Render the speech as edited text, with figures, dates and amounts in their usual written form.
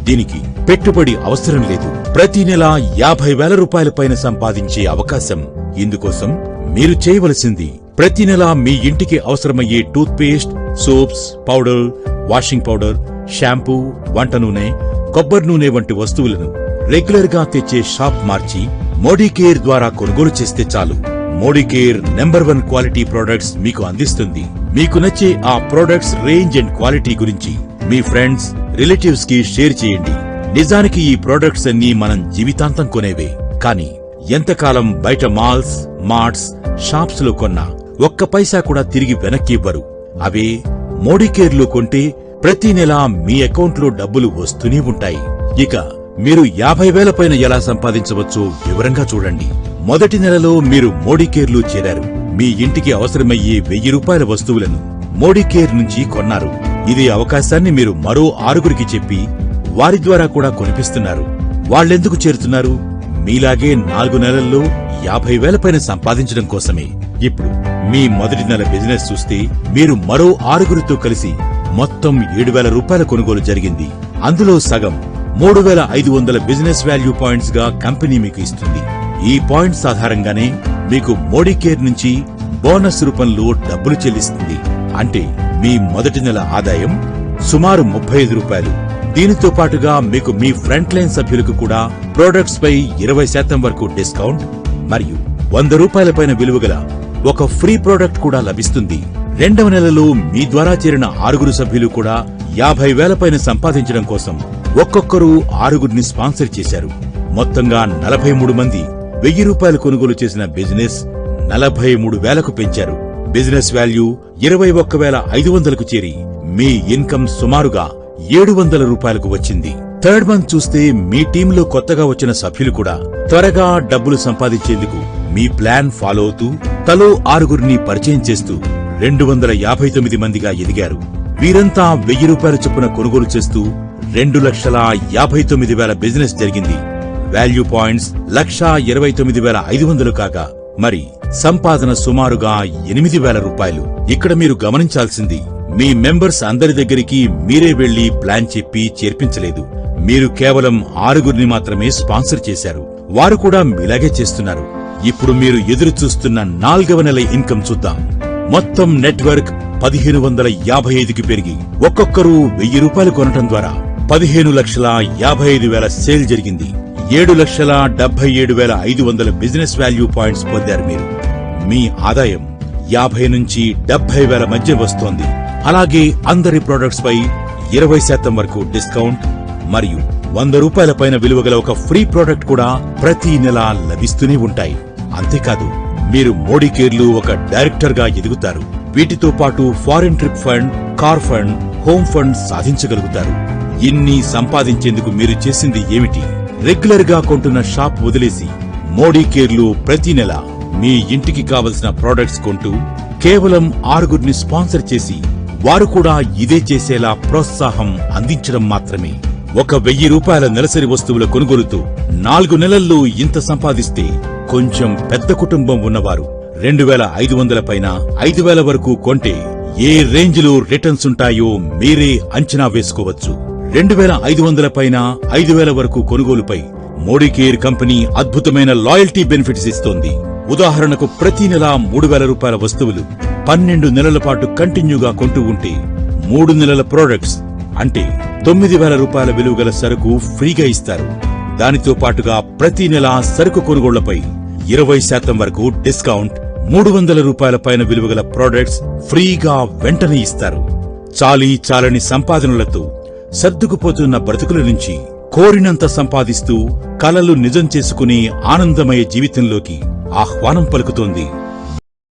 దీనికి పెట్టుబడి అవసరం లేదు. ప్రతి నెల 50,000 రూపాయల పైన సంపాదించే అవకాశం. ఇందుకోసం మీరు చేయవలసింది ప్రతి నెల మీ ఇంటికి అవసరమయ్యే toothpaste, soaps, powder, washing powder, shampoo, వంట నూనె, కొబ్బరి నూనె వంటి వస్తువులను రెగ్యులర్ గా తెచ్చే షాప్ మార్చి మోడీకేర్ ద్వారా కొనుగోలు చేస్తే చాలు. మోడీకేర్ నెంబర్ 1 క్వాలిటీ ప్రొడక్ట్స్ మీకు అందిస్తుంది. మీకు నచ్చే ఆ ప్రొడక్ట్స్ రేంజ్ అండ్ క్వాలిటీ గురించి మీ ఫ్రెండ్స్, రిలేటివ్స్ కి షేర్ చేయండి. నిజానికి ఈ ప్రొడక్ట్స్ అన్నీ మనం జీవితాంతం కొనేవే. కానీ ఎంతకాలం బయట మాల్స్, మార్ట్స్, షాప్స్ లో కొన్నా ఒక్క పైసా కూడా తిరిగి వెనక్కి ఇవ్వరు. అవే మోడీకేర్లో కొంటే ప్రతి నెల మీ అకౌంట్లో డబ్బులు వస్తూనే ఉంటాయి. ఇక మీరు 50,000 పైన ఎలా సంపాదించవచ్చో వివరంగా చూడండి. మొదటి నెలలో మీరు మోడీకేర్లో చేరారు. మీ ఇంటికి అవసరమయ్యే 1,000 రూపాయల వస్తువులను మోడీకేర్ నుంచి కొన్నారు. ఇదే అవకాశాన్ని మీరు మరో 6గురికి చెప్పి వారి ద్వారా కూడా కొనిపిస్తున్నారు. వాళ్ళెందుకు చేరుతున్నారు? మీలాగే 4 నెలల్లో 50,000 పైన సంపాదించడం కోసమే. ఇప్పుడు మీ మొదటి నెల బిజినెస్ చూస్తే మీరు మరో 6గురితో కలిసి మొత్తం 7,000 రూపాయల కొనుగోలు జరిగింది. అందులో సగం 3,500 బిజినెస్ వాల్యూ పాయింట్స్ గా కంపెనీ మీకు ఇస్తుంది. ఈ పాయింట్స్ ఆధారంగానే మీకు మోడీకేర్ నుంచి బోనస్ రూపంలో డబ్బులు చెల్లిస్తుంది. అంటే మీ మొదటి నెల ఆదాయం సుమారు 35 రూపాయలు. దీనితో పాటుగా మీకు మీ ఫ్రంట్ లైన్ సభ్యులకు కూడా ప్రొడక్ట్స్ పై 20% వరకు డిస్కౌంట్ మరియు 100 రూపాయల పైన విలువగల ఒక ఫ్రీ ప్రొడక్ట్ కూడా లభిస్తుంది. రెండవ నెలలో మీ ద్వారా చేరిన 6గురు సభ్యులు కూడా 50,000 పైన సంపాదించడం కోసం ఒక్కొక్కరు 6గురిని స్పాన్సర్ చేశారు. మొత్తంగా 43 మంది 1,000 రూపాయలు కొనుగోలు చేసిన బిజినెస్ 43,000కు పెంచారు. బిజినెస్ వాల్యూ 21,500కు చేరి మీ ఇన్కమ్ సుమారుగా 700 రూపాయలకు వచ్చింది. థర్డ్ మంత్ చూస్తే మీ టీంలో కొత్తగా వచ్చిన సభ్యులు కూడా త్వరగా డబ్బులు సంపాదించేందుకు మీ ప్లాన్ ఫాలో అవుతూ తలో 6గురిని పరిచయం చేస్తూ 259 మందిగా ఎదిగారు. వీరంతా 1,000 రూపాయల చొప్పున కొనుగోలు చేస్తూ 2,59,000 బిజినెస్ జరిగింది. వాల్యూ పాయింట్స్ 1,29,500 కాగా మరి సంపాదన సుమారుగా 8,000 రూపాయలు. ఇక్కడ మీరు గమనించాల్సింది మీ మెంబర్స్ అందరి దగ్గరికి మీరే వెళ్లి ప్లాన్ చెప్పి చేర్పించలేదు. మీరు కేవలం 6గురిని మాత్రమే స్పాన్సర్ చేశారు. వారు కూడా మీలాగే చేస్తున్నారు. ఇప్పుడు మీరు ఎదురు చూస్తున్న 4వ నెల ఇన్కమ్ చూద్దాం. మొత్తం నెట్వర్క్ 1,555కి పెరిగి ఒక్కొక్కరు 1,000 రూపాయలు కొనటం ద్వారా 15,55,000 సేల్ జరిగింది. 7,77,500 బిజినెస్ వాల్యూ పాయింట్స్ పొందారు మీరు. మీ ఆదాయం 50 నుంచి 70,000 మధ్య వస్తోంది. అలాగే అందరి ప్రొడక్ట్స్ పై 20% వరకు డిస్కౌంట్ మరియు 100 రూపాయల పైన విలువగల ఒక ఫ్రీ ప్రొడక్ట్ కూడా ప్రతి నెల లభిస్తూనే ఉంటాయి. అంతేకాదు మీరు మోడీకేర్లో ఒక డైరెక్టర్ గా ఎదుగుతారు. వీటితో పాటు foreign trip fund, car fund, home fund సాధించగలుగుతారు. ఇన్ని సంపాదించేందుకు మీరు చేసింది ఏమిటి? రెగ్యులర్ గా కొంటున్న షాప్ వదిలేసి మోడీకేర్లో ప్రతి నెల మీ ఇంటికి కావలసిన ప్రొడక్ట్స్ కొంటూ కేవలం 6గురిని స్పాన్సర్ చేసి వారు కూడా ఇదే చేసేలా ప్రోత్సాహం అందించడం మాత్రమే. ఒక 1,000 రూపాయల నెలసరి వస్తువుల కొనుగోలుతో 4 నెలల్లో ఇంత సంపాదిస్తే కొంచెం పెద్ద కుటుంబం ఉన్నవారు 2,500 పైన 5,000 వరకు కొంటే ఏ రేంజ్ లో రిటర్న్స్ ఉంటాయో మీరే అంచనా వేసుకోవచ్చు. 2,500 పైన 5,000 వరకు కొనుగోలుపై మోడీకేర్ కంపెనీ అద్భుతమైన లాయల్టీ బెనిఫిట్స్ ఇస్తోంది. ఉదాహరణకు ప్రతి నెల 3,000 రూపాయల వస్తువులు 12 నెలల పాటు కంటిన్యూగా కొంటూ ఉంటే 3 నెలల ప్రొడక్ట్స్ అంటే 9,000 రూపాయల విలువగల సరుకు ఫ్రీగా ఇస్తారు. దానితో పాటుగా ప్రతి నెల సరుకు కొనుగోళ్లపై 20% వరకు డిస్కౌంట్, 300 రూపాయల పైన విలువగల ప్రొడక్ట్స్ ఫ్రీగా వెంటనే ఇస్తారు. చాలని సంపాదనలతో సర్దుకుపోతున్న బ్రతుకుల నుంచి కోరినంత సంపాదిస్తూ కలలు నిజం చేసుకునే ఆనందమయ జీవితంలోకి ఆహ్వానం పలుకుతోంది.